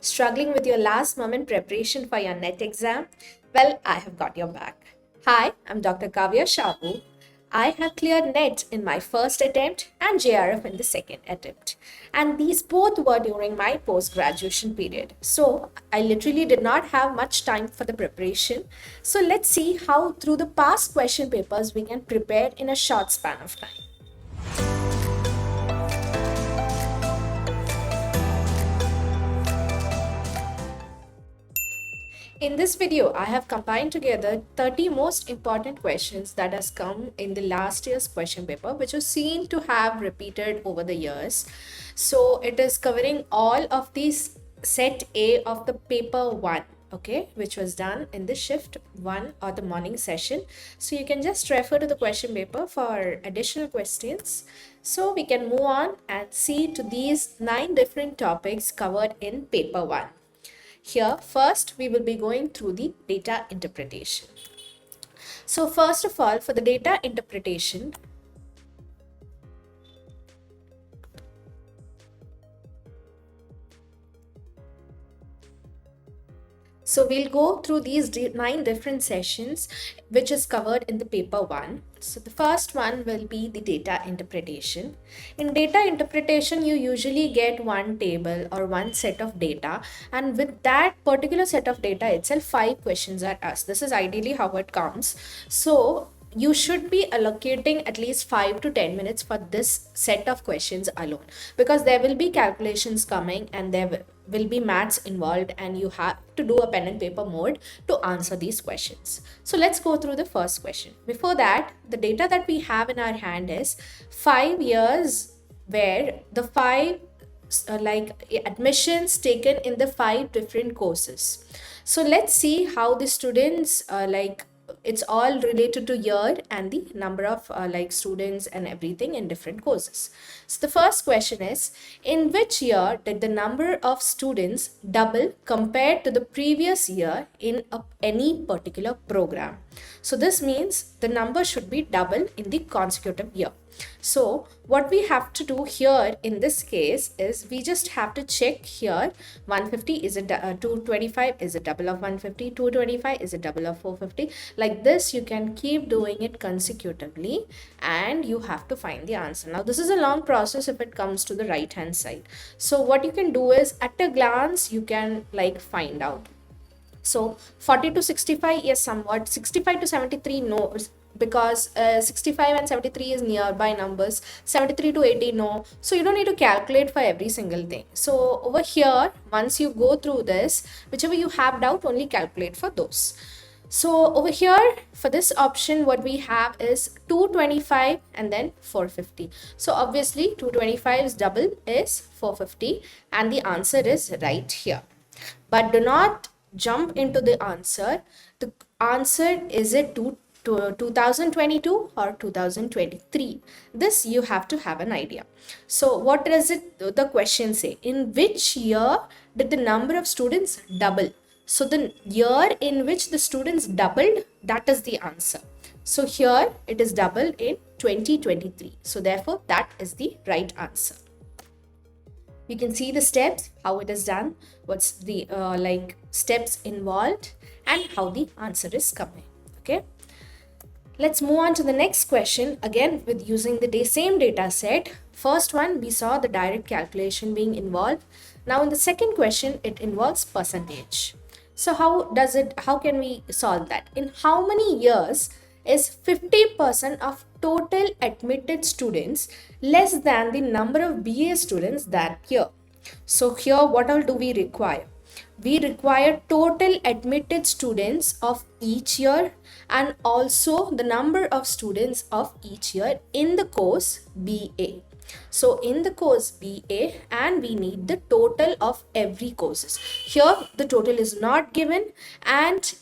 Struggling with your last moment preparation for your NET exam? Well, I have got your back. Hi, I'm Dr. Kavya Shabu. I have cleared NET in my first attempt and JRF in the second attempt. And these both were during my post graduation period. So I literally did not have much time for the preparation. So let's see how, through the past question papers, we can prepare in a short span of time. In this video, I have combined together 30 most important questions that has come in the last year's question paper, which was seen to have repeated over the years. So it is covering all of these set A of the paper 1, okay, which was done in the shift 1 or the morning session. So you can just refer to the question paper for additional questions. So we can move on and see to these 9 different topics covered in paper 1. Here, first, we will be going through the data interpretation. So first of all, for the data interpretation, so we'll go through these 9 different sessions, which is covered in the paper 1. So the first one will be the data interpretation. In data interpretation, you usually get one table or one set of data, and with that particular set of data itself, 5 questions are asked. This is ideally how it comes. So you should be allocating at least 5 to 10 minutes for this set of questions alone, because there will be calculations coming and there will be maths involved, and you have to do a pen and paper mode to answer these questions. So let's go through the first question. Before that, the data that we have in our hand is 5 years, where the 5 admissions taken in the 5 different courses. So let's see how the students it's all related to year and the number of students and everything in different courses. So the first question is, in which year did the number of students double compared to the previous year in any particular program? So this means the number should be double in the consecutive year. So what we have to do here in this case is we just have to check here 150 is a 225 is a double of 150, 225 is a double of 450. Like this, you can keep doing it consecutively and you have to find the answer. Now this is a long process if it comes to the right hand side. So what you can do is at a glance you can find out. So 40 to 65, yes, somewhat. 65 to 73, no, because 65 and 73 is nearby numbers. 73 to 80, no. So you don't need to calculate for every single thing. So over here, once you go through this, whichever you have doubt, only calculate for those. So over here, for this option, what we have is 225 and then 450. So obviously 225's double is 450 and the answer is right here. But do not jump into the answer. The answer, is it 2022 or 2023? This you have to have an idea. So what does it the question say? In which year did the number of students double? So the year in which the students doubled, that is the answer. So here it is double in 2023. So therefore that is the right answer. You can see the steps, how it is done, what's the steps involved, and how the answer is coming. Okay. Let's move on to the next question, again with using the same data set. First one, we saw the direct calculation being involved. Now in the second question, it involves percentage. So how can we solve that? In how many years is 50% of total admitted students less than the number of BA students that year? So here, what all do we require? We require total admitted students of each year and also the number of students of each year in the course BA. So in the course BA, and we need the total of every courses. Here the total is not given, and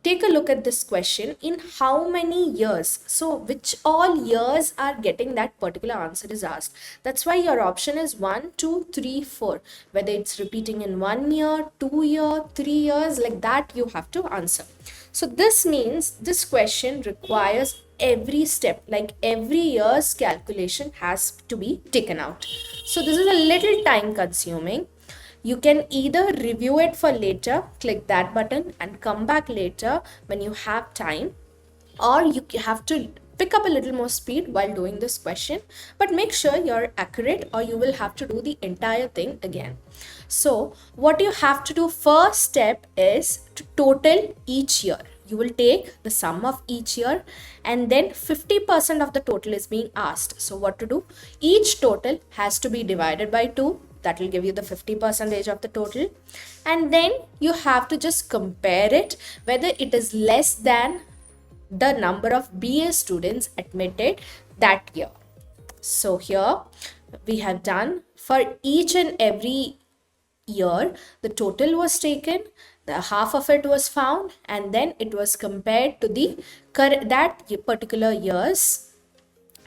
take a look at this question, in how many years. So which all years are getting that particular answer is asked. That's why your option is 1, 2, 3, 4. Whether it's repeating in 1 year, 2 year, 3 years, like that you have to answer. So this means this question requires every step, like every year's calculation has to be taken out. So this is a little time consuming. You can either review it for later, click that button and come back later when you have time, or you have to pick up a little more speed while doing this question, but make sure you're accurate or you will have to do the entire thing again. So what you have to do, first step is to total each year. You will take the sum of each year and then 50% of the total is being asked. So what to do? Each total has to be divided by 2. That will give you the 50% of the total. And then you have to just compare it whether it is less than the number of BA students admitted that year. So here we have done for each and every year, the total was taken, the half of it was found, and then it was compared to the that particular year's.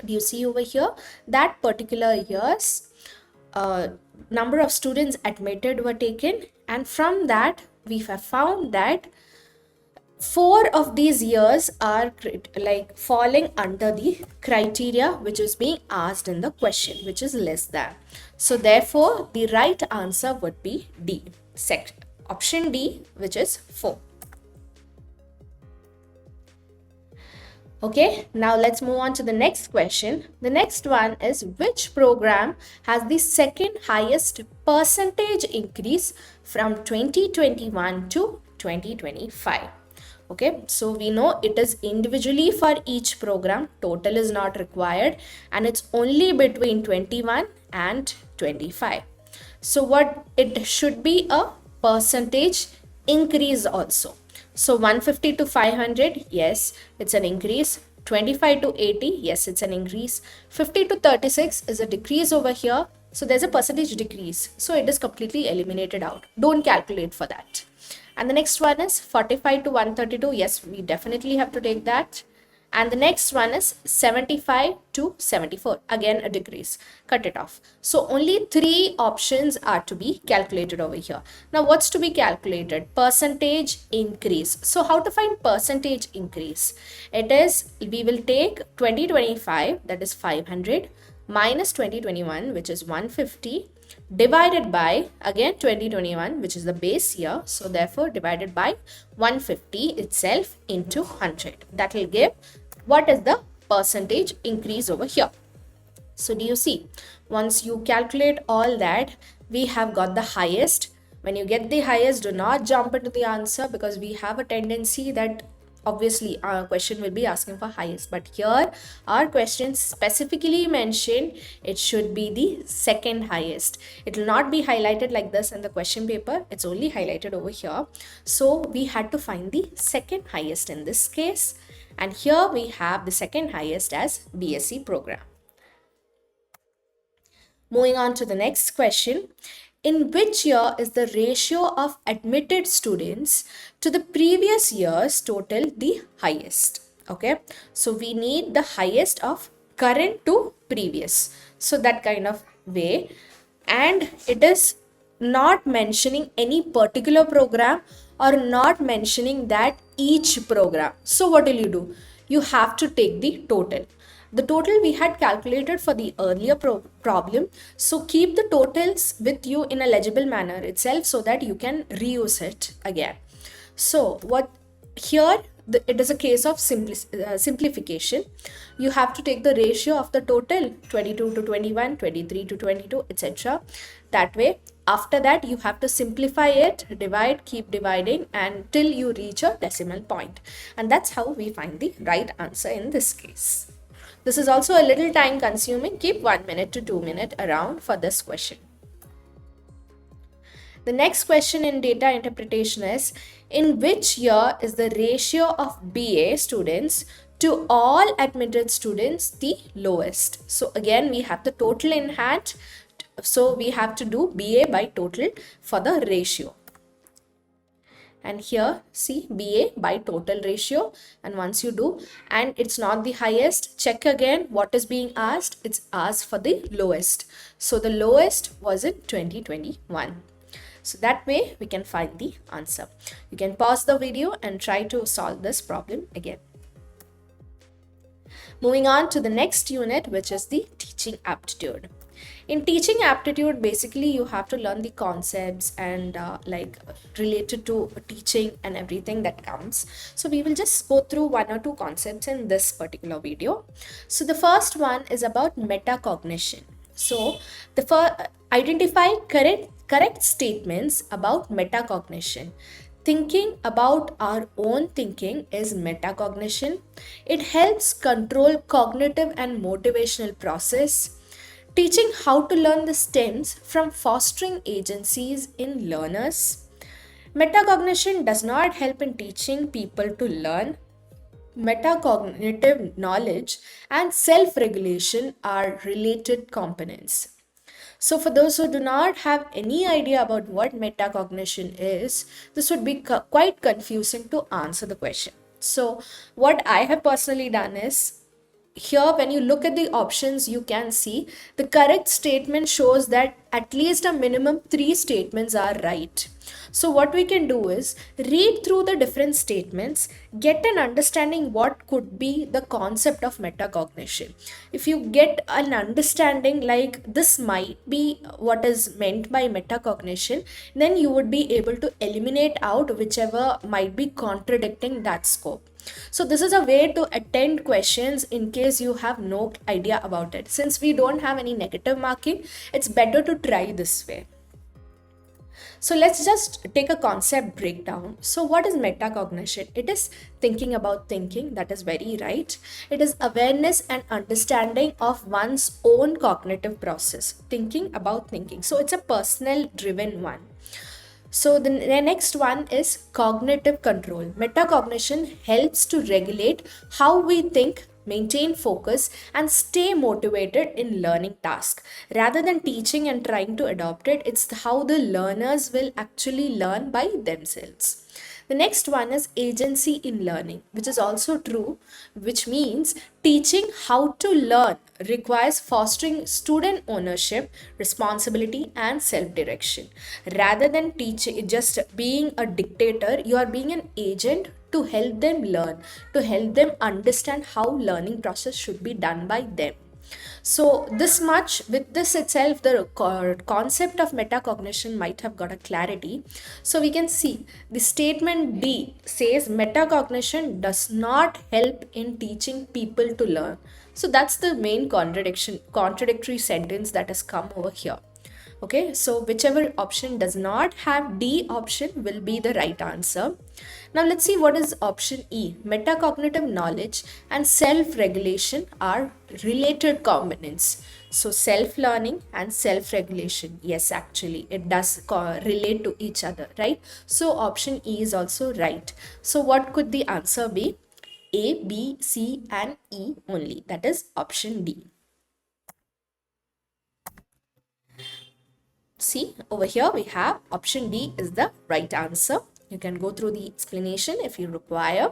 Do you see over here? That particular year's number of students admitted were taken, and from that we have found that 4 of these years are like falling under the criteria which is being asked in the question, which is less than. So therefore the right answer would be D, option D, which is 4. Okay, now let's move on to the next question. The next one is, which program has the second highest percentage increase from 2021 to 2025? Okay, so we know it is individually for each program, total is not required, and it's only between 21 and 25. So what it should be, a percentage increase also. So 150 to 500, yes, it's an increase. 25 to 80, yes, it's an increase. 50 to 36 is a decrease over here. So there's a percentage decrease. So it is completely eliminated out. Don't calculate for that. And the next one is 45 to 132. Yes, we definitely have to take that. And the next one is 75 to 74. Again, a decrease. Cut it off. So only 3 options are to be calculated over here. Now, what's to be calculated? Percentage increase. So how to find percentage increase? It is, we will take 2025, that is 500, minus 2021, which is 150, divided by, again, 2021, which is the base year. So therefore divided by 150 itself into 100. That will give what is the percentage increase over here. So do you see, once you calculate all that, we have got the highest. When you get the highest, do not jump into the answer, because we have a tendency that obviously our question will be asking for highest, but here our question specifically mentioned it should be the second highest. It will not be highlighted like this in the question paper, it's only highlighted over here. So we had to find the second highest in this case, and here we have the second highest as BSc program. Moving on to the next question. In which year is the ratio of admitted students to the previous year's total the highest? Okay, so we need the highest of current to previous. So that kind of way, and it is not mentioning any particular program or not mentioning that each program. So what will you do? You have to take the total. The total we had calculated for the earlier problem. So keep the totals with you in a legible manner itself so that you can reuse it again. So what here, it is a case of simplification. You have to take the ratio of the total 22 to 21, 23 to 22, etc. That way, after that, you have to simplify it, divide, keep dividing until you reach a decimal point. And that's how we find the right answer in this case. This is also a little time consuming. Keep 1 minute to 2 minutes around for this question. The next question in data interpretation is, in which year is the ratio of BA students to all admitted students the lowest? So again, we have the total in hand. So we have to do BA by total for the ratio. And here, see, BA by total ratio. And once you do, and it's not the highest, check again what is being asked. It's asked for the lowest. So the lowest was in 2021. So that way we can find the answer. You can pause the video and try to solve this problem again. Moving on to the next unit, which is the teaching aptitude. In teaching aptitude, basically you have to learn the concepts and like related to teaching and everything that comes. So we will just go through one or two concepts in this particular video. So the first one is about metacognition. So the first, identify correct statements about metacognition. Thinking about our own thinking is metacognition. It helps control cognitive and motivational process. Teaching how to learn the stems from fostering agencies in learners. Metacognition does not help in teaching people to learn. Metacognitive knowledge and self regulation are related components. So, for those who do not have any idea about what metacognition is, this would be quite confusing to answer the question. So, what I have personally done is, here when you look at the options, you can see the correct statement shows that at least a minimum 3 statements are right. So what we can do is read through the different statements, get an understanding what could be the concept of metacognition. If you get an understanding like this might be what is meant by metacognition, then you would be able to eliminate out whichever might be contradicting that scope. So this is a way to attend questions in case you have no idea about it. Since we don't have any negative marking, it's better to try this way. So let's just take a concept breakdown. So what is metacognition? It is thinking about thinking, that is very right. It is awareness and understanding of one's own cognitive process, thinking about thinking. So it's a personal driven one. So the next one is cognitive control. Metacognition helps to regulate how we think, maintain focus, and stay motivated in learning task. Rather than teaching and trying to adopt it, it's how the learners will actually learn by themselves. The next one is agency in learning, which is also true, which means teaching how to learn requires fostering student ownership, responsibility, and self-direction. Rather than teaching, just being a dictator, you are being an agent to help them learn, to help them understand how learning process should be done by them. So this much, with this itself, the concept of metacognition might have got a clarity. So we can see the statement D says metacognition does not help in teaching people to learn. So that's the main contradictory sentence that has come over here. Okay, so whichever option does not have D option will be the right answer. Now let's see what is option E. Metacognitive knowledge and self-regulation are related components. So self-learning and self-regulation, yes, actually it does relate to each other, right? So option E is also right. So what could the answer be? A, B, C and E only, that is option D. See, over here we have option D is the right answer. You can go through the explanation if you require.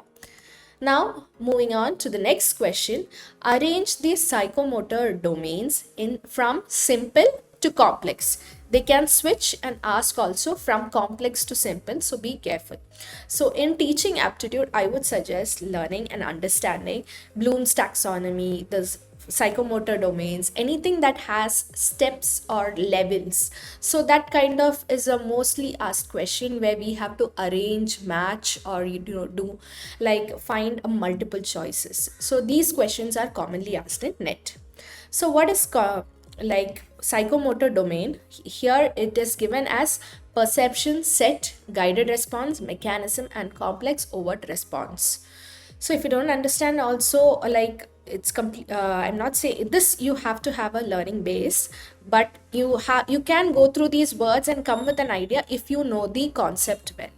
Now, moving on to the next question. Arrange the psychomotor domains from simple to complex. They can switch and ask also from complex to simple, so be careful. So in teaching aptitude, I would suggest learning and understanding Bloom's taxonomy, the psychomotor domains, anything that has steps or levels. So that kind of is a mostly asked question where we have to arrange, match, or do like find a multiple choices. So these questions are commonly asked in NET. So what is like psychomotor domain? Here it is given as perception, set, guided response, mechanism, and complex overt response. So if you don't understand also, like it's complete, I'm not saying this, you have to have a learning base, but you can go through these words and come with an idea if you know the concept well.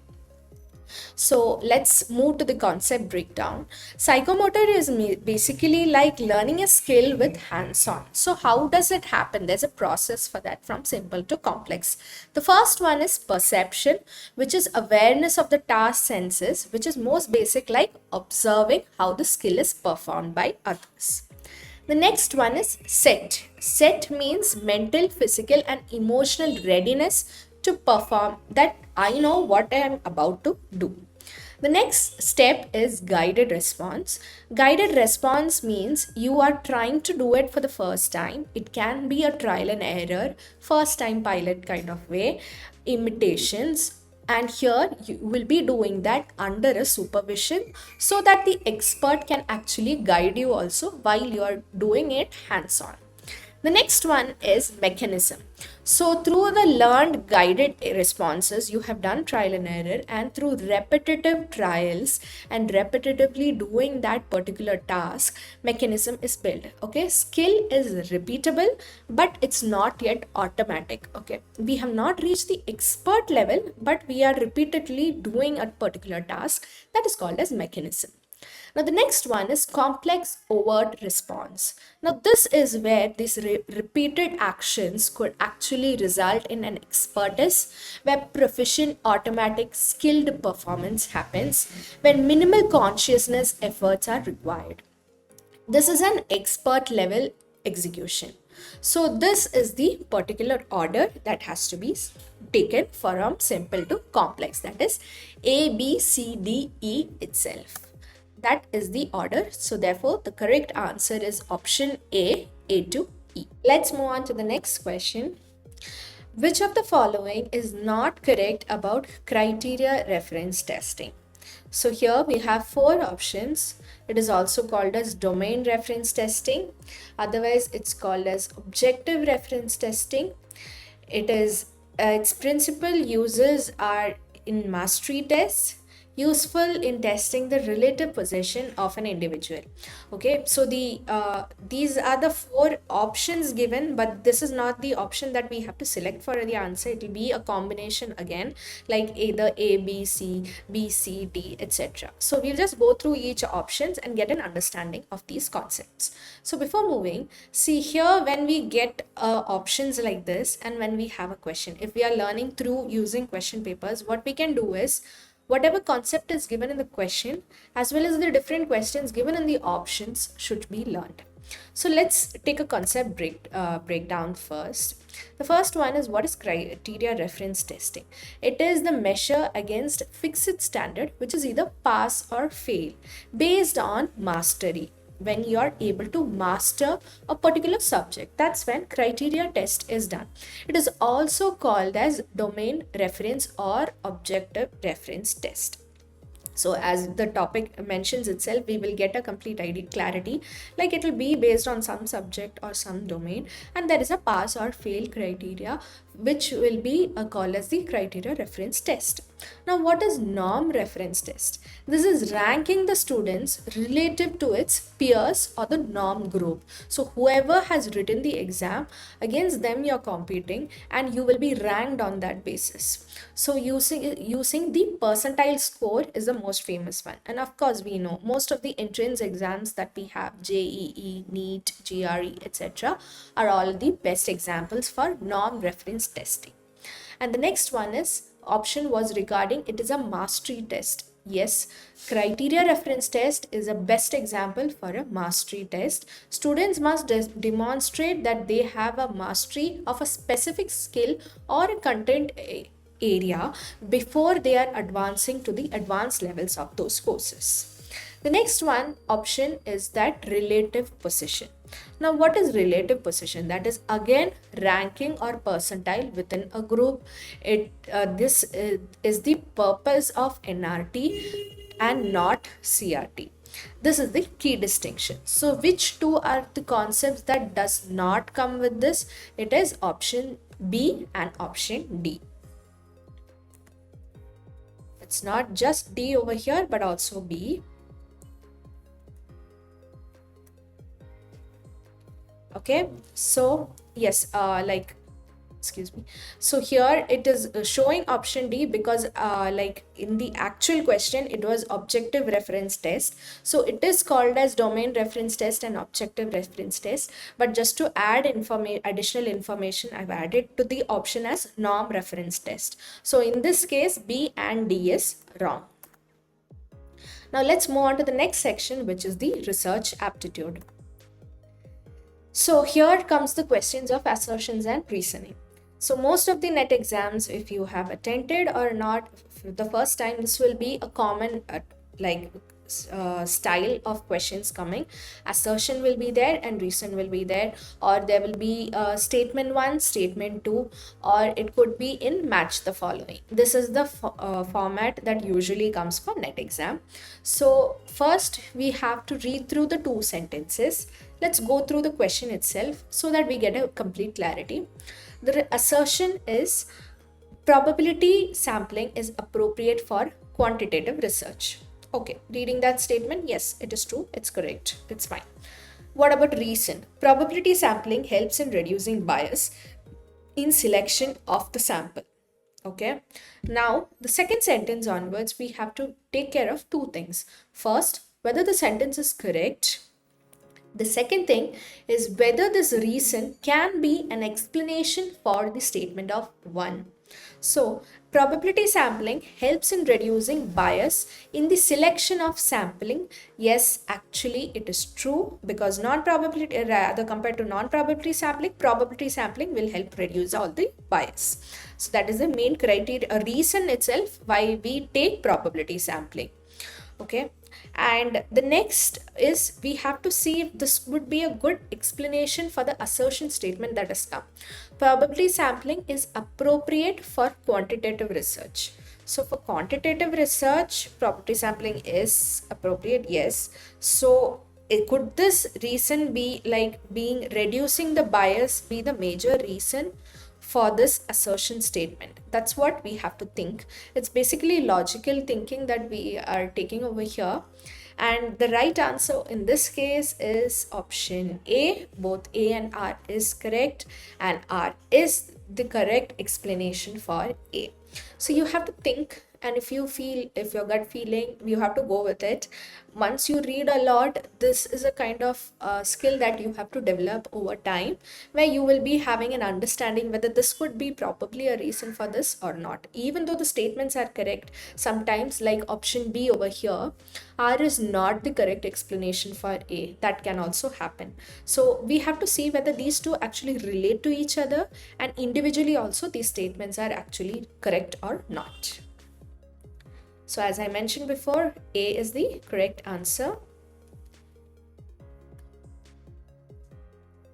So let's move to the concept breakdown. Psychomotor is basically like learning a skill with hands-on. So how does it happen? There's a process for that from simple to complex. The first one is perception, which is awareness of the task senses, which is most basic, like observing how the skill is performed by others. The next one is set. Set means mental, physical, and emotional readiness to perform, that I know what I am about to do. The next step is guided response. Guided response means you are trying to do it for the first time. It can be a trial and error, first time pilot kind of way, imitations. And here you will be doing that under a supervision so that the expert can actually guide you also while you are doing it hands on. The next one is mechanism. So through the learned guided responses, you have done trial and error, and through repetitive trials and repetitively doing that particular task, mechanism is built. Okay, skill is repeatable, but it's not yet automatic. Okay, we have not reached the expert level, but we are repeatedly doing a particular task, that is called as mechanism. Now, the next one is complex overt response. Now, this is where these repeated actions could actually result in an expertise, where proficient, automatic, skilled performance happens when minimal consciousness efforts are required. This is an expert level execution. So, this is the particular order that has to be taken from simple to complex, that is A, B, C, D, E itself. That is the order. So therefore, the correct answer is option A to E. Let's move on to the next question. Which of the following is not correct about criteria reference testing? So here we have four options. It is also called as domain reference testing. Otherwise, it's called as objective reference testing. Its principal uses are in mastery tests, useful in testing the relative possession of an individual. Okay, so these are the four options given, but this is not the option that we have to select for the answer. It will be a combination again, like either A, B, C, B, C, D, etc. So we'll just go through each options and get an understanding of these concepts. So before moving, see here, when we get options like this and when we have a question, if we are learning through using question papers, what we can do is whatever concept is given in the question as well as the different questions given in the options should be learned. So let's take a concept breakdown first. The first one is, what is criteria reference testing? It is the measure against fixed standard, which is either pass or fail based on mastery. When you are able to master a particular subject, that's when criteria test is done. It is also called as domain reference or objective reference test. So as the topic mentions itself, we will get a complete clarity, like it will be based on some subject or some domain, and there is a pass or fail criteria which will be called as the criteria reference test. Now, what is norm reference test? This is ranking the students relative to its peers or the norm group. So whoever has written the exam, against them you're competing and you will be ranked on that basis. So using the percentile score is the most famous one. And of course, we know most of the entrance exams that we have, JEE, NEET, GRE, etc., are all the best examples for norm reference testing. And the next one is, option was regarding it is a mastery test. Yes, criteria reference test is a best example for a mastery test. Students must demonstrate that they have a mastery of a specific skill or a content area before they are advancing to the advanced levels of those courses. The next one option is that relative position. Now, what is relative position? That is again ranking or percentile within a group. This is the purpose of NRT and not CRT. This is the key distinction. So which two are the concepts that does not come with this? It is option B and option D. It's not just D over here, but also B. Okay, so yes, excuse me. So here it is showing option D because like in the actual question, it was objective reference test. So it is called as domain reference test and objective reference test. But just to add additional information, I've added to the option as norm reference test. So in this case, B and D is wrong. Now let's move on to the next section, which is the research aptitude. So here comes the questions of assertions and reasoning. So most of the net exams, if you have attended or not the first time, this will be a common like style of questions coming. Assertion will be there and reason will be there, or there will be statement 1, statement 2, or it could be in match the following. This is the format that usually comes for net exam. So first we have to read through the two sentences. Let's go through the question itself so that we get a complete clarity. The assertion is probability sampling is appropriate for quantitative research. Okay, reading that statement, yes, it is true, it's correct, it's fine. What about reason? Probability sampling helps in reducing bias in selection of the sample. Okay, now the second sentence onwards, we have to take care of two things. First, whether the sentence is correct. The second thing is whether this reason can be an explanation for the statement of 1. So, probability sampling helps in reducing bias in the selection of sampling. Yes, actually it is true, because non-probability, rather compared to non-probability sampling, probability sampling will help reduce all the bias. So that is the main criteria, a reason itself why we take probability sampling. Okay, and the next is we have to see if this would be a good explanation for the assertion statement that has come. Probability sampling is appropriate for quantitative research. So for quantitative research, probability sampling is appropriate, yes. So could this reason be like being reducing the bias be the major reason for this assertion statement? That's what we have to think. It's basically logical thinking that we are taking over here. And the right answer in this case is option A. Both A and R is correct, and R is the correct explanation for A. So you have to think, and if you feel, if your gut feeling, you have to go with it. Once you read a lot, this is a kind of skill that you have to develop over time, where you will be having an understanding whether this could be probably a reason for this or not. Even though the statements are correct, sometimes like option B over here, R is not the correct explanation for A. That can also happen. So we have to see whether these two actually relate to each other, and individually also these statements are actually correct or not. So as I mentioned before, A is the correct answer.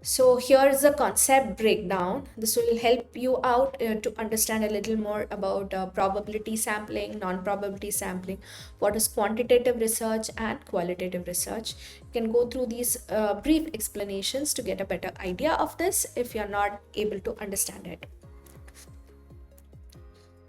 So here is the concept breakdown. This will help you out to understand a little more about probability sampling, non-probability sampling, what is quantitative research and qualitative research. You can go through these brief explanations to get a better idea of this if you're not able to understand it.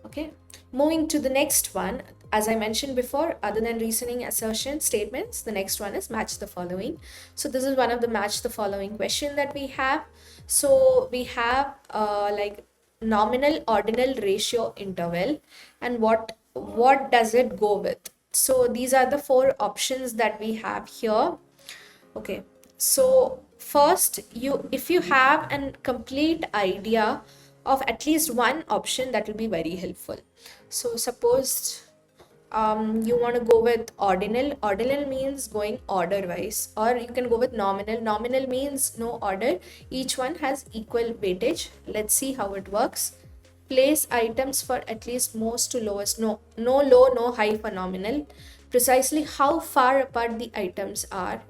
Okay, moving to the next one. As I mentioned before, other than reasoning, assertion, statements, the next one is match the following. So this is one of the match the following question that we have. So we have like nominal ordinal ratio interval, and what does it go with? So these are the four options that we have here. Okay, so first, if you have a complete idea of at least one option, that will be very helpful. So suppose you want to go with ordinal. Ordinal means going order wise, or you can go with nominal. Nominal means no order, each one has equal weightage. Let's see how it works. Place items for at least most to lowest. No low, no high for nominal. Precisely how far apart the items are.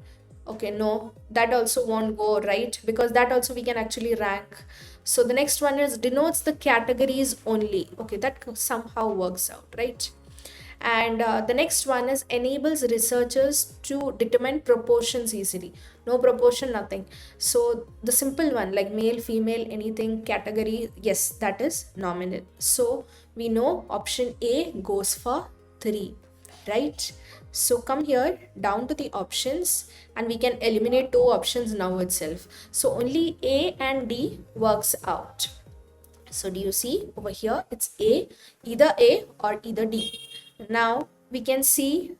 Okay, no, that also won't go, right? Because that also we can actually rank. So the next one is denotes the categories only. Okay, that somehow works out, right? And the next one is enables researchers to determine proportions easily. No proportion, nothing. So the simple one like male, female, anything, category, yes, that is nominal. So we know option A goes for 3, right? So come here down to the options, and we can eliminate 2 options now itself. So only A and D works out. So do you see over here, it's A, either A or either D. Now we can see,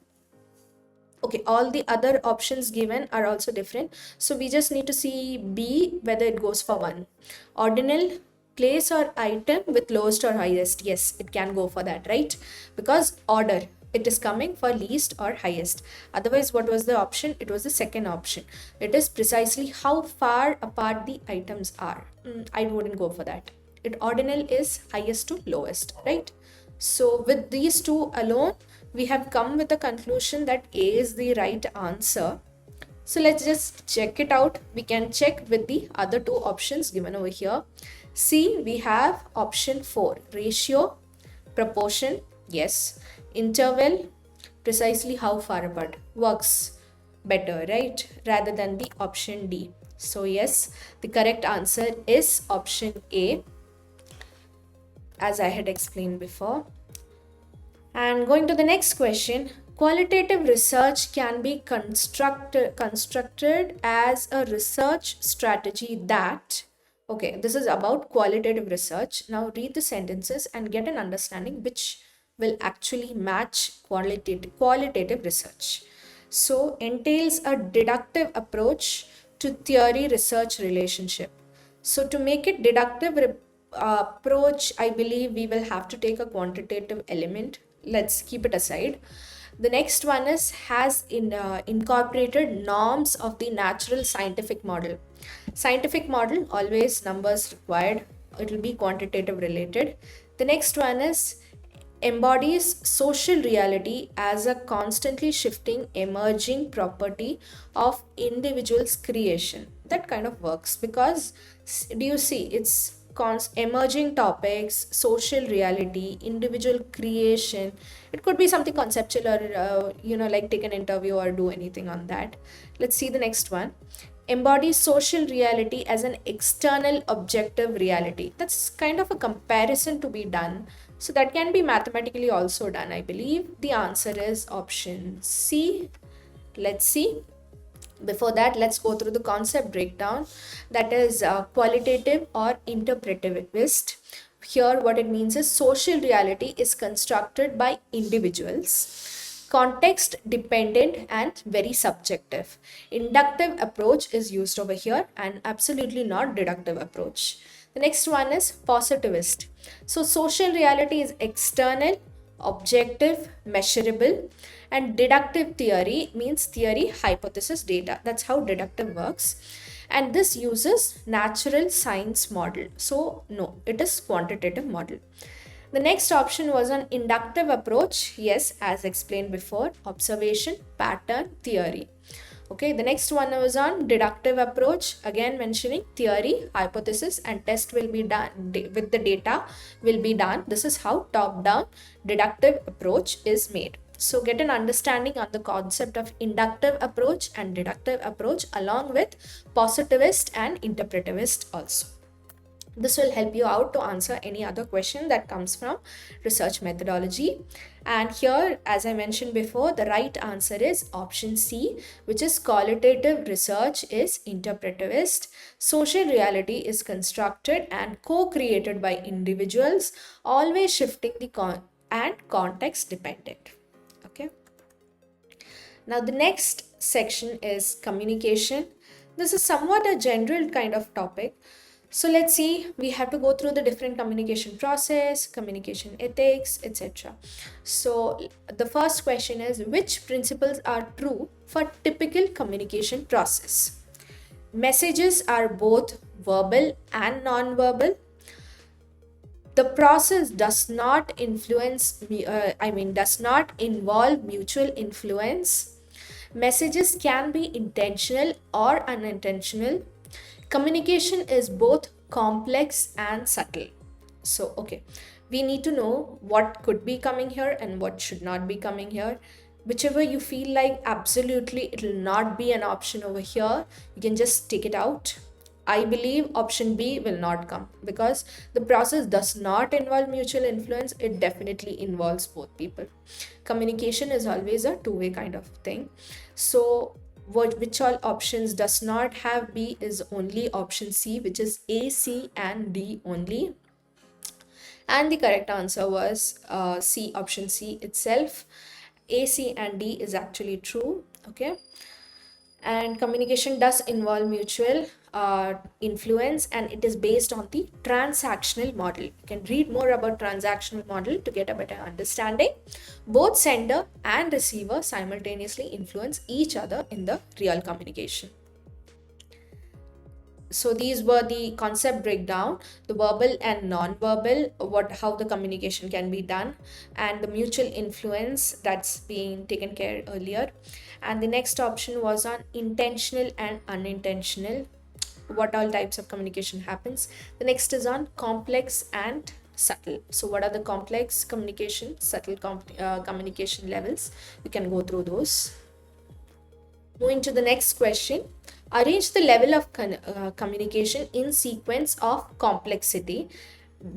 okay, all the other options given are also different. So we just need to see B, whether it goes for 1. Ordinal, place or item with lowest or highest. Yes, it can go for that, right? Because order, it is coming for least or highest. Otherwise, what was the option? It was the second option. It is precisely how far apart the items are. I wouldn't go for that. ordinal is highest to lowest, right? So with these two alone, we have come with a conclusion that A is the right answer. So let's just check it out. We can check with the other two options given over here. C, we have option 4, ratio, proportion, yes. Interval, precisely how far apart, works better, right? Rather than the option D. So yes, the correct answer is option A, as I had explained before. And going to the next question, qualitative research can be constructed as a research strategy that, okay, this is about qualitative research. Now read the sentences and get an understanding which will actually match qualitative research. So entails a deductive approach to theory research relationship. So to make it deductive approach, I believe we will have to take a quantitative element. Let's keep it aside. The next one is has incorporated norms of the natural scientific model. Scientific model, always numbers required. It will be quantitative related. The next one is embodies social reality as a constantly shifting, emerging property of individual's creation. That kind of works because, do you see, it's emerging topics, social reality, individual creation. It could be something conceptual or, like take an interview or do anything on that. Let's see the next one. Embodies social reality as an external objective reality. That's kind of a comparison to be done. So that can be mathematically also done, I believe. The answer is option C. Let's see. Before that, let's go through the concept breakdown. That is qualitative or interpretivist. Here, what it means is social reality is constructed by individuals, context dependent and very subjective. Inductive approach is used over here and absolutely not deductive approach. The next one is positivist. So social reality is external, objective, measurable, and deductive theory means theory, hypothesis, data. That's how deductive works. And this uses natural science model. So no, it is quantitative model. The next option was an inductive approach. Yes, as explained before, observation, pattern, theory. Okay, the next one was on deductive approach, again mentioning theory, hypothesis, and test will be done with the data will be done. This is how top-down deductive approach is made. So get an understanding on the concept of inductive approach and deductive approach along with positivist and interpretivist also. This will help you out to answer any other question that comes from research methodology. And here, as I mentioned before, the right answer is option C, which is qualitative research is interpretivist. Social reality is constructed and co-created by individuals, always shifting the and context dependent. Okay. Now the next section is communication. This is somewhat a general kind of topic. So let's see, we have to go through the different communication process, communication ethics, etc. So the first question is, which principles are true for typical communication process? Messages are both verbal and non-verbal. The process does not does not involve mutual influence. Messages can be intentional or unintentional. Communication is both complex and subtle. So, okay, we need to know what could be coming here and what should not be coming here. Whichever you feel like absolutely it will not be an option over here, you can just take it out. I believe option B will not come because the process does not involve mutual influence. It definitely involves both people. Communication is always a two-way kind of thing. So which all options does not have B is only option C, which is A, C and D only. And the correct answer was C, option C itself. A, C and D is actually true. Okay. And communication does involve mutual influence and it is based on the transactional model. You can read more about transactional model to get a better understanding. Both sender and receiver simultaneously influence each other in the real communication. So these were the concept breakdown, the verbal and non-verbal, how the communication can be done, and the mutual influence that's being taken care earlier. And the next option was on intentional and unintentional, what all types of communication happens. The next is on complex and subtle. So what are the complex communication, subtle communication levels? You can go through those. Moving to the next question, arrange the level of communication in sequence of complexity,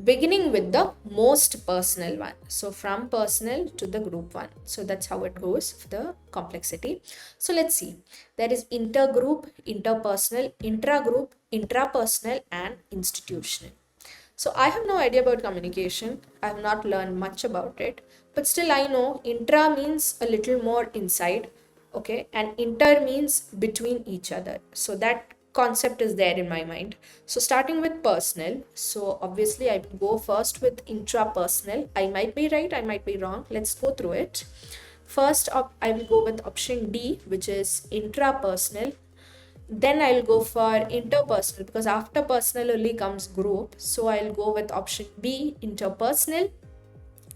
beginning with the most personal one. So from personal to the group one. So that's how it goes for the complexity. So let's see. There is intergroup, interpersonal, intragroup, intrapersonal, and institutional. So I have no idea about communication. I have not learned much about it, but still I know intra means a little more inside, okay, and inter means between each other. So that concept is there in my mind. So starting with personal, so obviously I will go first with intrapersonal. I might be right, I might be wrong. Let's go through it. First up, I will go with option D, which is intrapersonal. Then I'll go for interpersonal, because after personal only comes group. So I'll go with option B, interpersonal.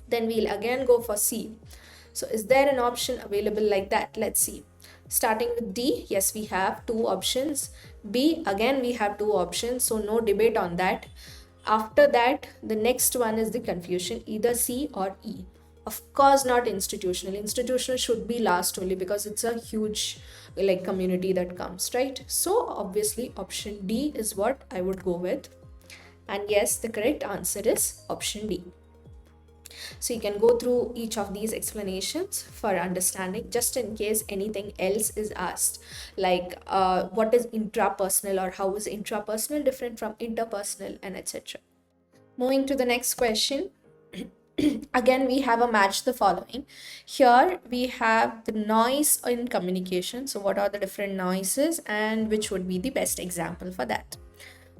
Then we'll again go for C. So is there an option available like that? Let's see. Starting with D, yes, we have two options. B, again we have two options, so no debate on that. After that, the next one is the confusion, either C or E. Of course not institutional. Institutional should be last only, because it's a huge like community that comes, right? So obviously option D is what I would go with. And yes, the correct answer is option D. So you can go through each of these explanations for understanding, just in case anything else is asked, like what is intrapersonal, or how is intrapersonal different from interpersonal, and etc. Moving to the next question. Again, we have a match the following. Here we have the noise in communication. So what are the different noises, and which would be the best example for that?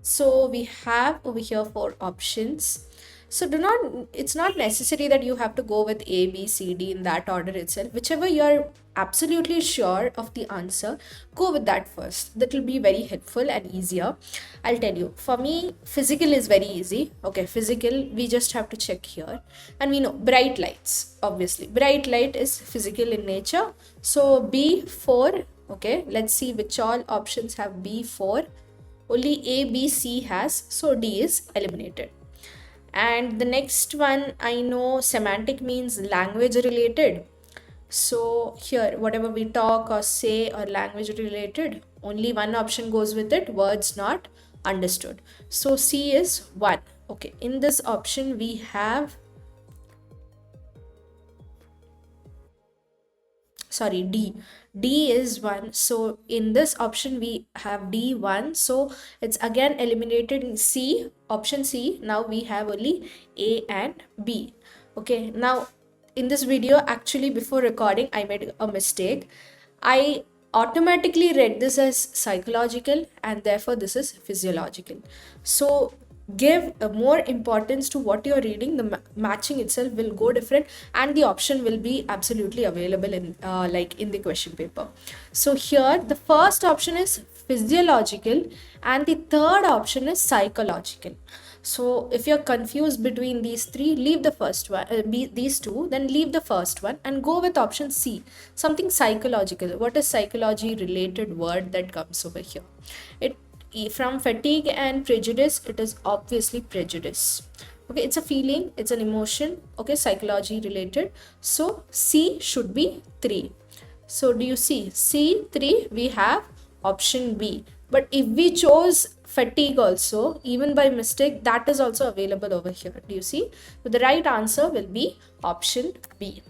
So we have over here 4 options. So it's not necessary that you have to go with A, B, C, D in that order itself. Whichever you're absolutely sure of the answer, go with that first. That will be very helpful and easier. I'll tell you, for me, physical is very easy. Okay, physical, we just have to check here. And we know bright lights, obviously. Bright light is physical in nature. So B4, okay, let's see which all options have B4. Only A, B, C has, so D is eliminated. And the next one, I know semantic means language related. So here, whatever we talk or say or language related, only one option goes with it, words not understood. So C is 1. Okay, in this option we have, sorry, D is 1. So in this option we have D1. So it's again eliminated in C, option C. Now we have only A and B. Okay, now in this video, actually before recording, I made a mistake. I automatically read this as psychological, and therefore this is physiological. So give more importance to what you're reading. The matching itself will go different, and the option will be absolutely available in like in the question paper. So here the first option is physiological and the third option is psychological. So if you're confused between these three, leave the first one, these two, then leave the first one and go with option C, something psychological. What is psychology related word that comes over here? It from fatigue and prejudice, it is obviously prejudice. Okay, it's a feeling, it's an emotion. Okay, psychology related. So C should be 3. So do you see C3? We have option B. But if we chose fatigue also, even by mistake, that is also available over here. Do you see? So the right answer will be option B.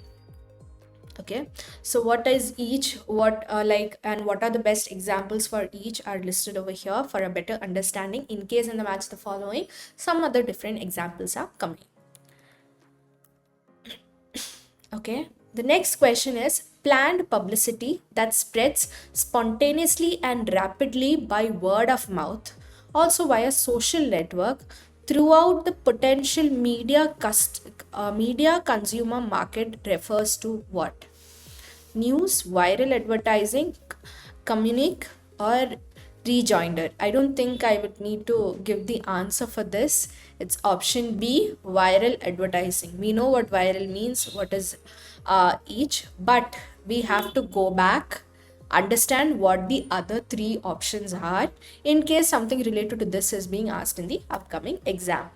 Okay, so what is each, what and what are the best examples for each are listed over here for a better understanding. In case in the match the following, some other different examples are coming. Okay, the next question is planned publicity that spreads spontaneously and rapidly by word of mouth, also via social network, throughout the potential media consumer market refers to what? News, viral advertising, communique, or Rejoinder. I don't think I would need to give the answer for this. It's option B, viral advertising. We know what viral means, what is each, but we have to go back, understand what the other three options are in case something related to this is being asked in the upcoming exam.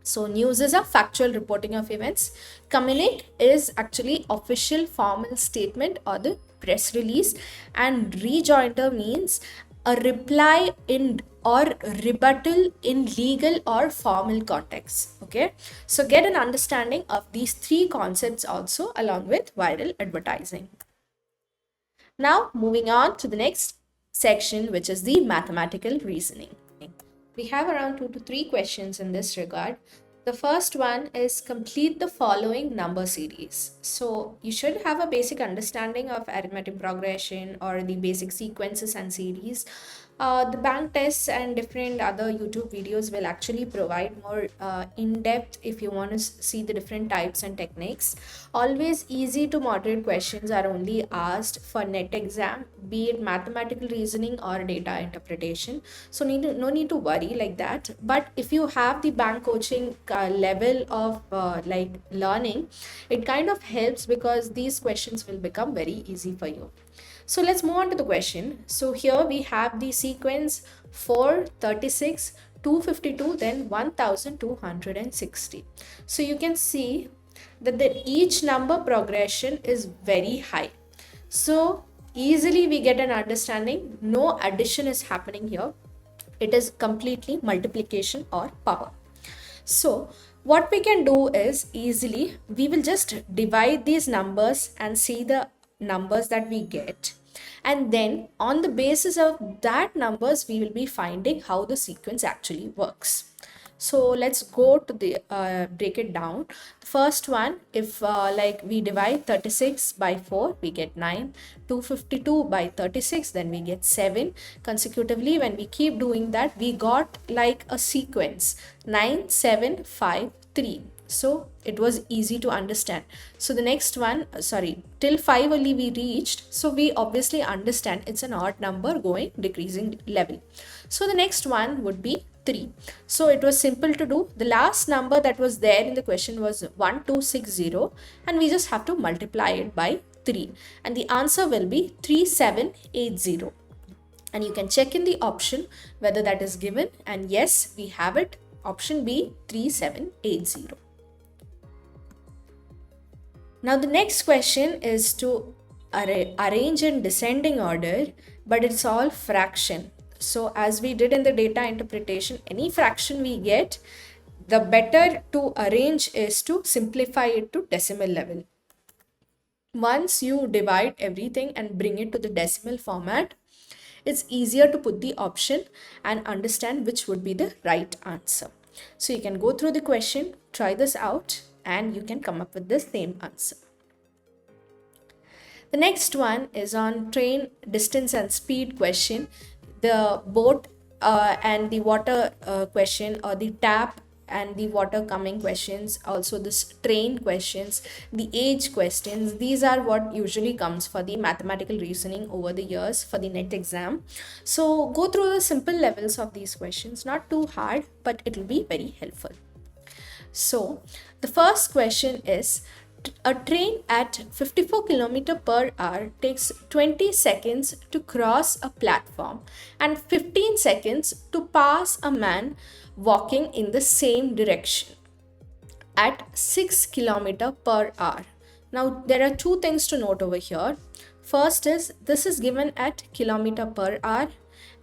So news is a factual reporting of events. Communique is actually official formal statement or the press release, and rejoinder means a reply in or rebuttal in legal or formal context. Okay, so get an understanding of these three concepts also along with viral advertising. Now moving on to the next section, which is the mathematical reasoning. We have around 2 to 3 questions in this regard. The first one is complete the following number series. So you should have a basic understanding of arithmetic progression or the basic sequences and series. The bank tests and different other YouTube videos will actually provide more in-depth if you want to see the different types and techniques. Always easy to moderate questions are only asked for NET exam, be it mathematical reasoning or data interpretation. So no need to worry like that. But if you have the bank coaching level of like learning, it kind of helps because these questions will become very easy for you. So let's move on to the question. So here we have the sequence 4, 36, 252, then 1260. So you can see that each number progression is very high. So easily we get an understanding, no addition is happening here. It is completely multiplication or power. So what we can do is easily, we will just divide these numbers and see the numbers that we get, and then on the basis of that numbers we will be finding how the sequence actually works. So let's go to the break it down. The first one, if like we divide 36 by 4, we get 9. 252 by 36, then we get 7. Consecutively, when we keep doing that, we got like a sequence 9, 7, 5, 3. So it was easy to understand. So the next one, sorry, till 5 only we reached. So we obviously understand it's an odd number going decreasing level. So the next one would be 3. So it was simple to do. The last number that was there in the question was 1260, and we just have to multiply it by 3, and the answer will be 3780. And you can check in the option whether that is given, and yes, we have it. Option B, 3780. Now the next question is to arrange in descending order, but it's all fraction. So as we did in the data interpretation, any fraction we get, the better to arrange is to simplify it to decimal level. Once you divide everything and bring it to the decimal format, it's easier to put the option and understand which would be the right answer. So you can go through the question, try this out, and you can come up with the same answer. The next one is on train distance and speed question. The boat and the water question, or the tap and the water coming questions, also this train questions, the age questions. These are what usually comes for the mathematical reasoning over the years for the NET exam. So go through the simple levels of these questions, not too hard, but it will be very helpful. So the first question is, a train at 54 km per hour takes 20 seconds to cross a platform and 15 seconds to pass a man walking in the same direction at 6 km per hour. Now there are two things to note over here. First is, this is given at kilometer per hour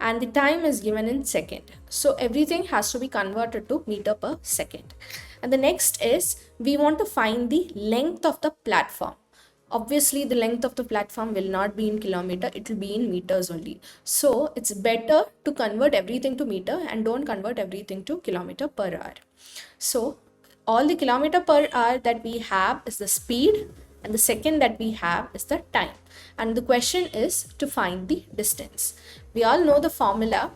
and the time is given in second. So everything has to be converted to meter per second. And the next is, we want to find the length of the platform. Obviously, the length of the platform will not be in kilometer, it will be in meters only. So it's better to convert everything to meter and don't convert everything to kilometer per hour. So all the kilometer per hour that we have is the speed, and the second that we have is the time. And the question is to find the distance. We all know the formula.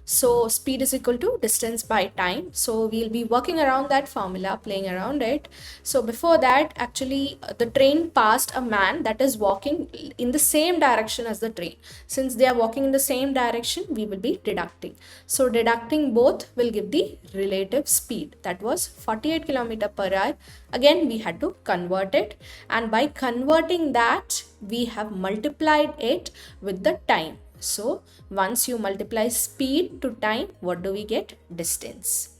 So speed is equal to distance by time. So we'll be working around that formula, playing around it. So before that, actually, the train passed a man that is walking in the same direction as the train. Since they are walking in the same direction, we will be deducting. So deducting both will give the relative speed. That was 48 kilometer per hour. Again, we had to convert it. And by converting that, we have multiplied it with the time. So once you multiply speed to time, what do we get? Distance.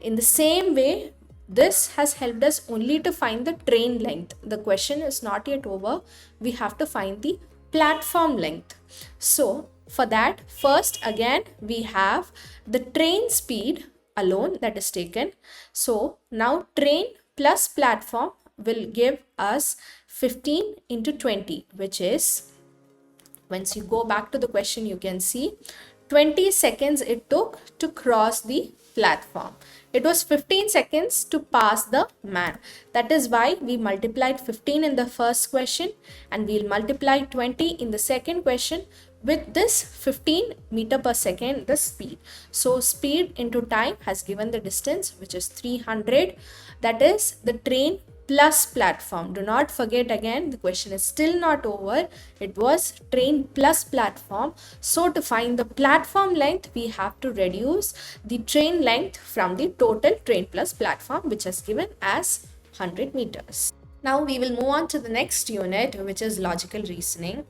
In the same way, this has helped us only to find the train length. The question is not yet over. We have to find the platform length. So for that, first again, we have the train speed alone that is taken. So now train plus platform will give us 15 into 20, which is, once you go back to the question, you can see 20 seconds it took to cross the platform. It was 15 seconds to pass the man. That is why we multiplied 15 in the first question and we'll multiply 20 in the second question with this 15 meter per second, the speed. So speed into time has given the distance, which is 300. That is the train plus platform. Do not forget, again, the question is still not over. It was train plus platform. So to find the platform length, we have to reduce the train length from the total train plus platform, which is given as 100 meters. Now we will move on to the next unit, which is logical reasoning.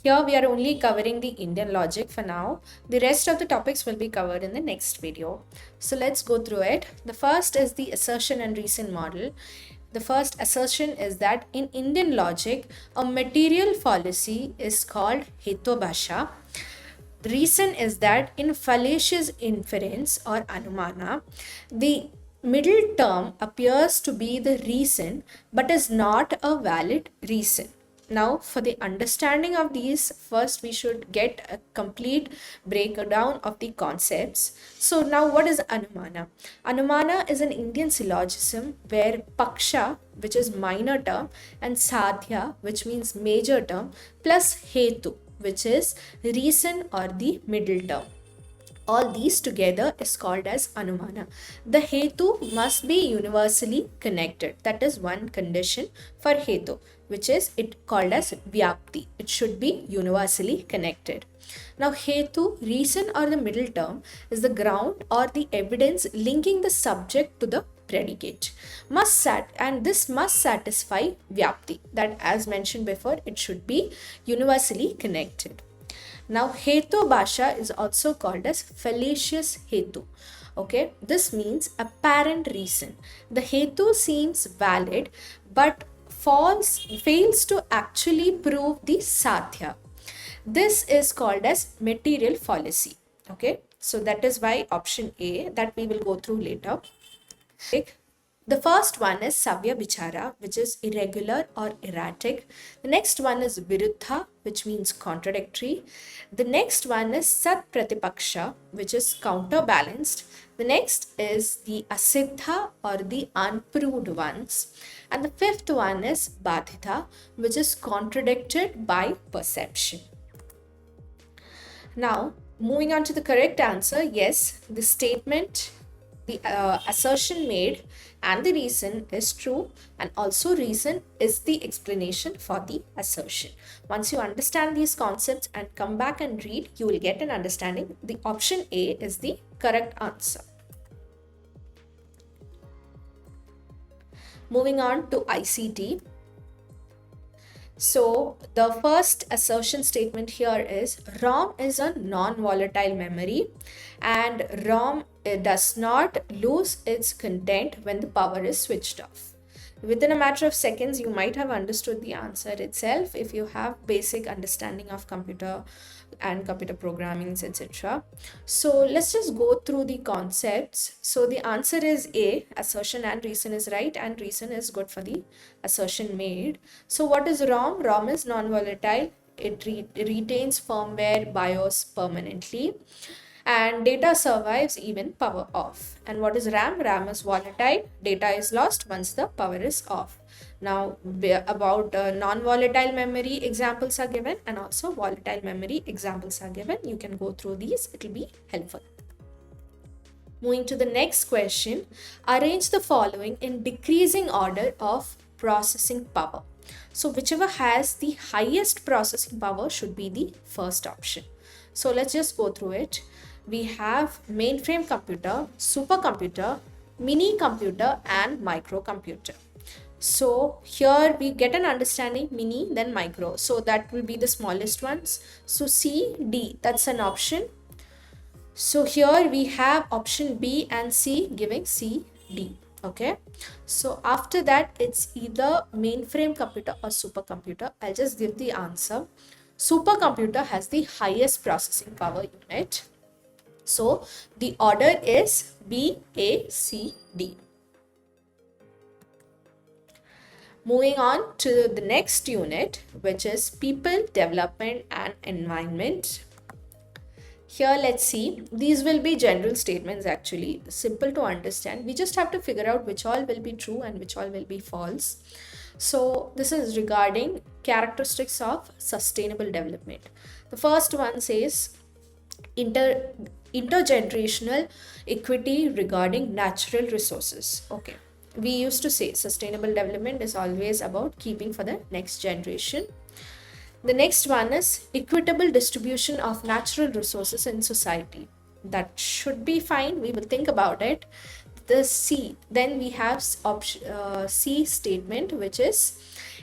Here we are only covering the Indian logic for now. The rest of the topics will be covered in the next video. So let's go through it. The first is the assertion and reason model. The first assertion is that in Indian logic, a material fallacy is called hetobhasha. The reason is that in fallacious inference or anumana, the middle term appears to be the reason but is not a valid reason. Now, for the understanding of these, first we should get a complete breakdown of the concepts. So now what is Anumana? Anumana is an Indian syllogism where Paksha, which is minor term, and Sadhya, which means major term, plus Hetu, which is reason or the middle term. All these together is called as Anumana. The Hetu must be universally connected. That is one condition for Hetu, which is it called as Vyapti. It should be universally connected. Now Hetu, reason or the middle term, is the ground or the evidence linking the subject to the predicate. And this must satisfy Vyapti. That, as mentioned before, it should be universally connected. Now, Hetu Bhasha is also called as fallacious Hetu. Okay, this means apparent reason. The Hetu seems valid but fails to actually prove the Sathya. This is called as material fallacy. Okay, so that is why option A, that we will go through later. The first one is Savya Bichara, which is irregular or erratic. The next one is Viruddha, which means contradictory. The next one is Sat Pratipaksha, which is counterbalanced. The next is the Asiddha or the unproved ones. And the fifth one is Badhita, which is contradicted by perception. Now, moving on to the correct answer, yes, the statement, the assertion made and the reason is true, and also reason is the explanation for the assertion. Once you understand these concepts and come back and read, you will get an understanding. The option A is the correct answer. Moving on to ICT. So the first assertion statement here is ROM is a non-volatile memory and ROM does not lose its content when the power is switched off. Within a matter of seconds, you might have understood the answer itself if you have basic understanding of computer and computer programming, etc. So let's just go through the concepts. So the answer is A, assertion and reason is right, and reason is good for the assertion made. So what is ROM? ROM is non-volatile. It retains firmware BIOS permanently. And data survives even power off. And what is RAM? RAM is volatile. Data is lost once the power is off. Now about non-volatile memory examples are given, and also volatile memory examples are given. You can go through these, it will be helpful. Moving to the next question, arrange the following in decreasing order of processing power. So whichever has the highest processing power should be the first option. So let's just go through it. We have mainframe computer, supercomputer, mini computer, and microcomputer. So here we get an understanding mini then micro. So that will be the smallest ones. So C, D, that's an option. So here we have option B and C giving C, D. Okay. So after that, it's either mainframe computer or supercomputer. I'll just give the answer. Supercomputer has the highest processing power unit. So the order is B, A, C, D. Moving on to the next unit, which is people, development, and environment. Here, let's see. These will be general statements actually, simple to understand. We just have to figure out which all will be true and which all will be false. So this is regarding characteristics of sustainable development. The first one says intergenerational equity regarding natural resources. Okay. We used to say sustainable development is always about keeping for the next generation. The next one is equitable distribution of natural resources in society. That should be fine. We will think about it. The C, then we have C statement, which is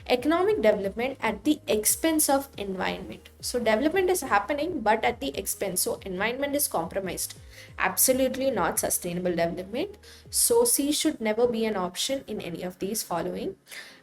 economic development at the expense of environment. So development is happening, but at the expense. So environment is compromised. Absolutely not sustainable development. So C should never be an option in any of these following.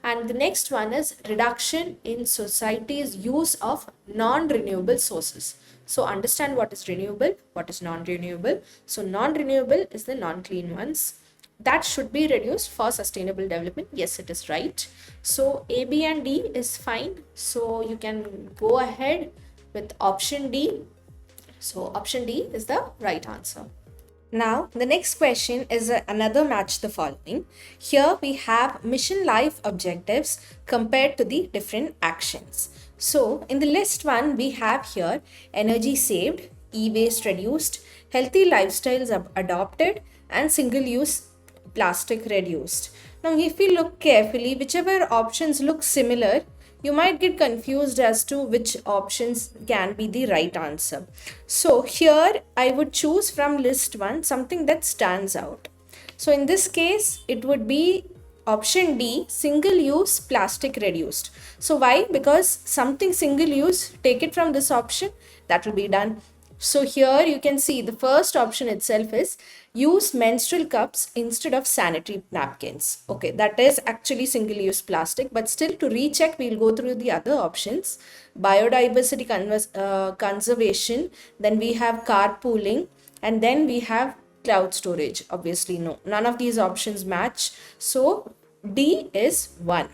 And the next one is reduction in society's use of non-renewable sources. So understand what is renewable, what is non-renewable. So non-renewable is the non-clean ones. That should be reduced for sustainable development. Yes, it is right. So A, B, and D is fine. So you can go ahead with option D. So option D is the right answer. Now, the next question is another match the following. Here we have mission life objectives compared to the different actions. So, in the list one, we have here energy saved, e-waste reduced, healthy lifestyles adopted, and single-use plastic reduced. Now, if we look carefully, whichever options look similar, you might get confused as to which options can be the right answer. So here I would choose from list one something that stands out. So in this case, it would be option D, single use plastic reduced. So why? Because something single use, take it from this option, that will be done. So here you can see the first option itself is use menstrual cups instead of sanitary napkins. Okay, that is actually single-use plastic, but still to recheck, we'll go through the other options. Biodiversity conservation, then we have carpooling, and then we have cloud storage. Obviously, no, none of these options match. So D is 1.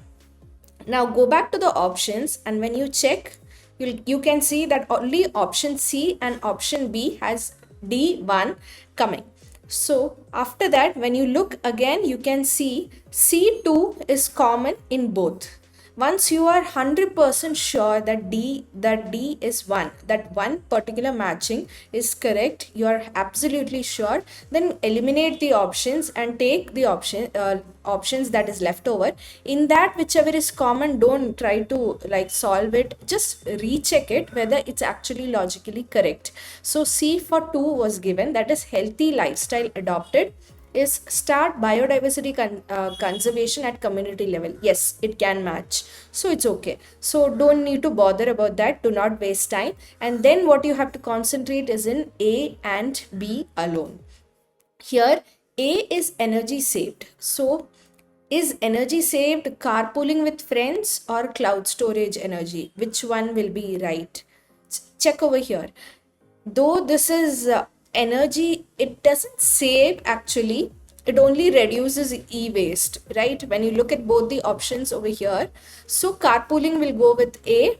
Now go back to the options, and when you check, you can see that only option C and option B has D1 coming. So after that, when you look again, you can see C2 is common in both. Once you are 100% sure that D is 1, that one particular matching is correct, you are absolutely sure, then eliminate the options and take the options that is left over. In that, whichever is common, don't try to solve it, just recheck it whether it's actually logically correct. So C for 2 was given, that is healthy lifestyle adopted, is start biodiversity conservation at community level. Yes, it can match. So it's okay. So don't need to bother about that. Do not waste time. And then what you have to concentrate is in A and B alone. Here, A is energy saved. So is energy saved carpooling with friends or cloud storage energy? Which one will be right? Check over here. Though this is energy, it doesn't save actually, it only reduces e-waste, right? When you look at both the options over here, so carpooling will go with A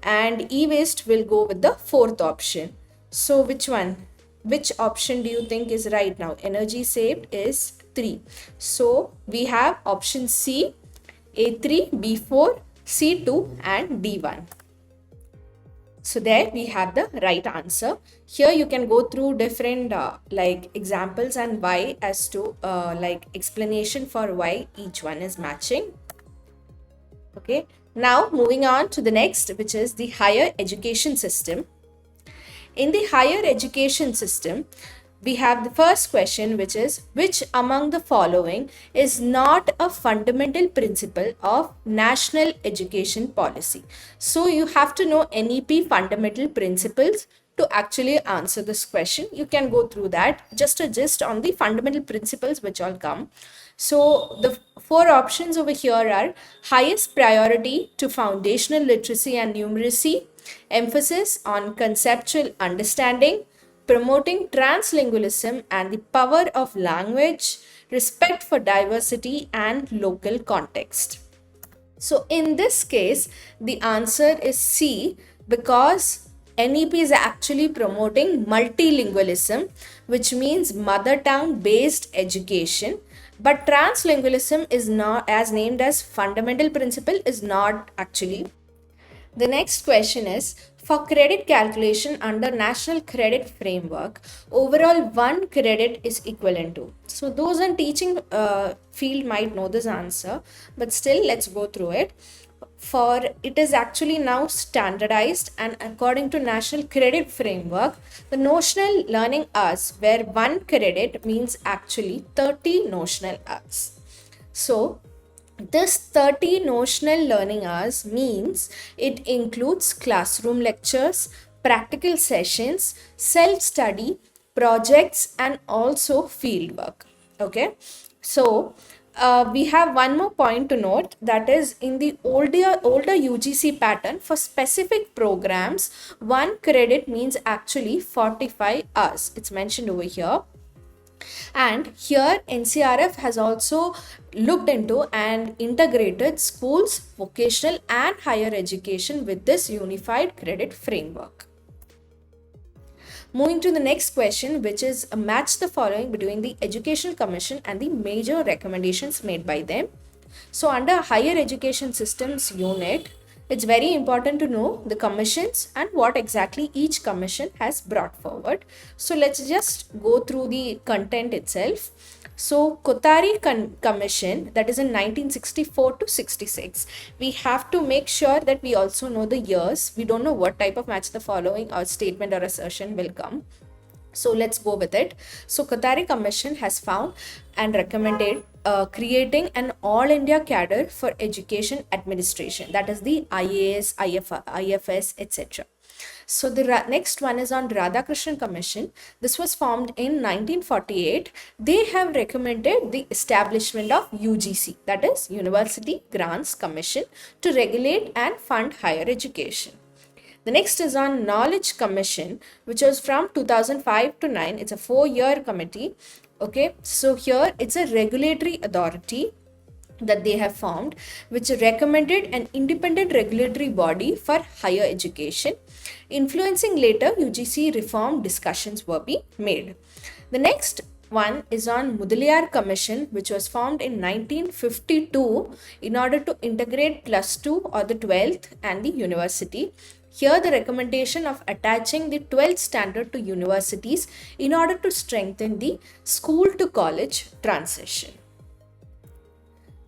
and e-waste will go with the fourth option. So which one? which option do you think is right now? Energy saved is 3. So we have option C, A3, B4, C2 and D1. So there we have the right answer. Here you can go through different like examples and why as to like explanation for why each one is matching. Okay, now moving on to the next, which is the higher education system. In the higher education system, we have the first question, which is, which among the following is not a fundamental principle of national education policy? So you have to know NEP fundamental principles to actually answer this question. You can go through that, just a gist on the fundamental principles which all come. So the 4 options over here are highest priority to foundational literacy and numeracy, emphasis on conceptual understanding, promoting translingualism and the power of language, respect for diversity and local context. So in this case, the answer is C, because NEP is actually promoting multilingualism, which means mother tongue based education. But translingualism is not, as named as fundamental principle, is not actually. The next question is, for credit calculation under National Credit Framework, overall 1 credit is equivalent to. So those in teaching field might know this answer, but still let's go through it. For it is actually now standardized, and according to National Credit Framework, the notional learning hours, where 1 credit means actually 30 notional hours. So this 30 notional learning hours means it includes classroom lectures, practical sessions, self-study, projects and also fieldwork. Okay, so we have one more point to note, that is in the older UGC pattern, for specific programs 1 credit means actually 45 hours. It's mentioned over here. And here NCRF has also looked into and integrated schools, vocational and higher education with this unified credit framework. Moving to the next question, which is match the following between the Educational Commission and the major recommendations made by them. So under higher education systems unit, it's very important to know the commissions and what exactly each commission has brought forward. So let's just go through the content itself. So Kothari Commission, that is in 1964 to 66. We have to make sure that we also know the years. We don't know what type of match the following or statement or assertion will come. So let's go with it. So Kothari Commission has found and recommended creating an all India cadre for education administration, that is the IAS, IFS, etc. So the next one is on Radhakrishnan Commission. This was formed in 1948. They have recommended the establishment of UGC, that is University Grants Commission, to regulate and fund higher education. The next is on Knowledge Commission, which was from 2005 to 9. It's a 4-year committee. Okay, so here it's a regulatory authority that they have formed, which recommended an independent regulatory body for higher education. Influencing later UGC reform discussions were being made. The next one is on Mudaliar Commission, which was formed in 1952 in order to integrate +2 or the 12th and the university. Here the recommendation of attaching the 12th standard to universities in order to strengthen the school to college transition.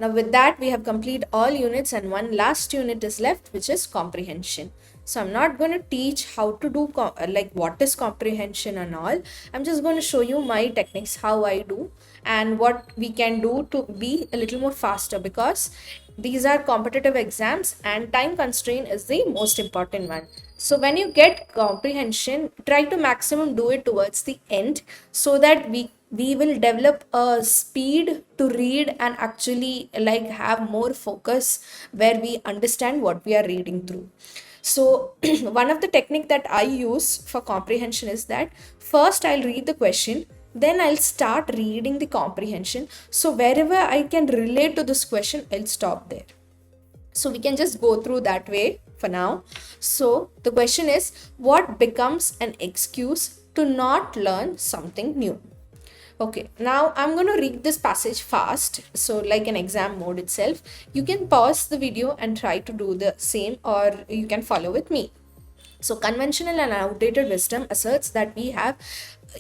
Now with that, we have completed all units and one last unit is left, which is comprehension. So I'm not going to teach how to do like what is comprehension and all. I'm just going to show you my techniques, how I do and what we can do to be a little more faster, because these are competitive exams and time constraint is the most important one. So when you get comprehension, try to maximum do it towards the end so that we will develop a speed to read and actually like have more focus where we understand what we are reading through. So one of the technique that I use for comprehension is that first I'll read the question, then I'll start reading the comprehension. So wherever I can relate to this question, I'll stop there. So we can just go through that way for now. So the question is, what becomes an excuse to not learn something new. Okay, now I'm going to read this passage fast. So like an exam mode itself, you can pause the video and try to do the same, or you can follow with me. So conventional and outdated wisdom asserts that we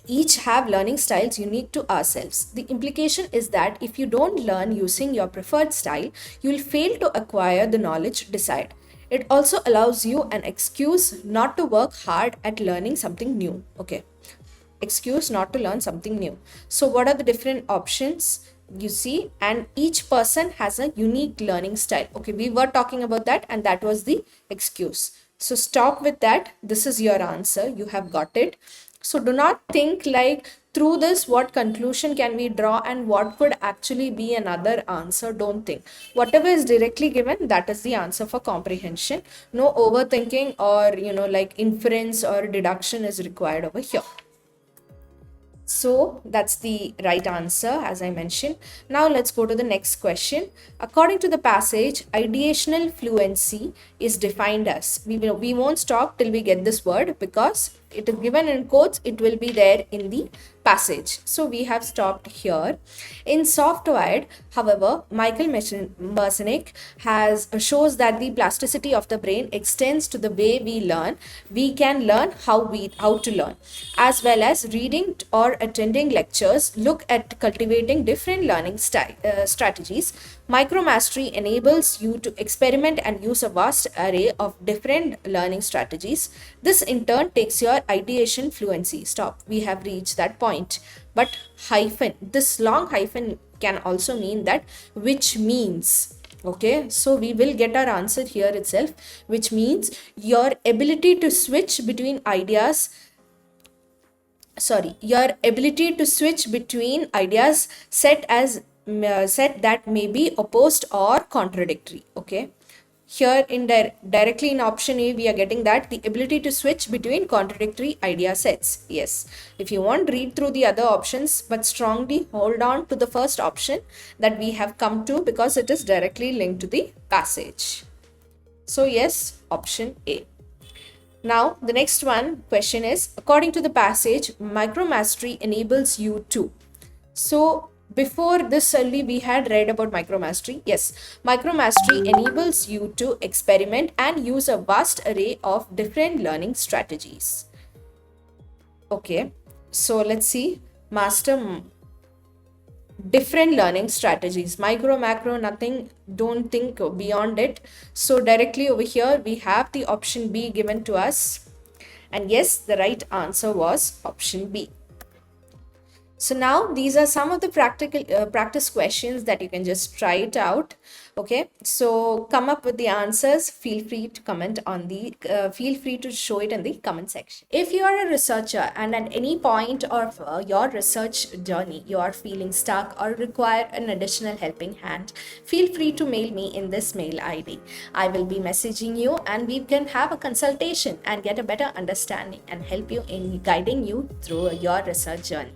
each have learning styles unique to ourselves. The implication is that if you don't learn using your preferred style, you will fail to acquire the knowledge desired. It also allows you an excuse not to work hard at learning something new. Okay, excuse not to learn something new. So what are the different options you see? And each person has a unique learning style. Okay, we were talking about that, and that was the excuse. So stop with that. This is your answer. You have got it. So do not think like through this what conclusion can we draw and what could actually be another answer. Don't think. Whatever is directly given, that is the answer for comprehension. No overthinking or like inference or deduction is required over here. So that's the right answer, as I mentioned. Now let's go to the next question. According to the passage, ideational fluency is defined as, we won't stop till we get this word because it is given in quotes, it will be there in the passage. So we have stopped here. In Softwired, however, Michael Merzenich shows that the plasticity of the brain extends to the way we learn. We can learn how to learn, as well as reading or attending lectures. Look at cultivating different learning strategies. Micromastery enables you to experiment and use a vast array of different learning strategies. This in turn takes your ideation fluency. Stop. We have reached that point. But hyphen, this long hyphen can also mean that which means. Okay, so we will get our answer here itself, which means your ability to switch between ideas set that may be opposed or contradictory. Okay, here directly in option A we are getting that the ability to switch between contradictory idea sets. Yes, if you want, read through the other options, but strongly hold on to the first option that we have come to because it is directly linked to the passage. So yes, option A. Now, the next question is, according to the passage, micromastery enables you to. So, before this only we had read about micromastery. Yes, micromastery enables you to experiment and use a vast array of different learning strategies. Okay, so let's see. Master different learning strategies, micro, macro, nothing, don't think beyond it. So directly over here we have the option B given to us, and yes, the right answer was option B. So now these are some of the practice questions that you can just try it out. Okay, so come up with the answers. Feel free to comment on feel free to show it in the comment section. If you are a researcher and at any point of your research journey you are feeling stuck or require an additional helping hand, feel free to mail me in this mail ID. I will be messaging you and we can have a consultation and get a better understanding and help you in guiding you through your research journey.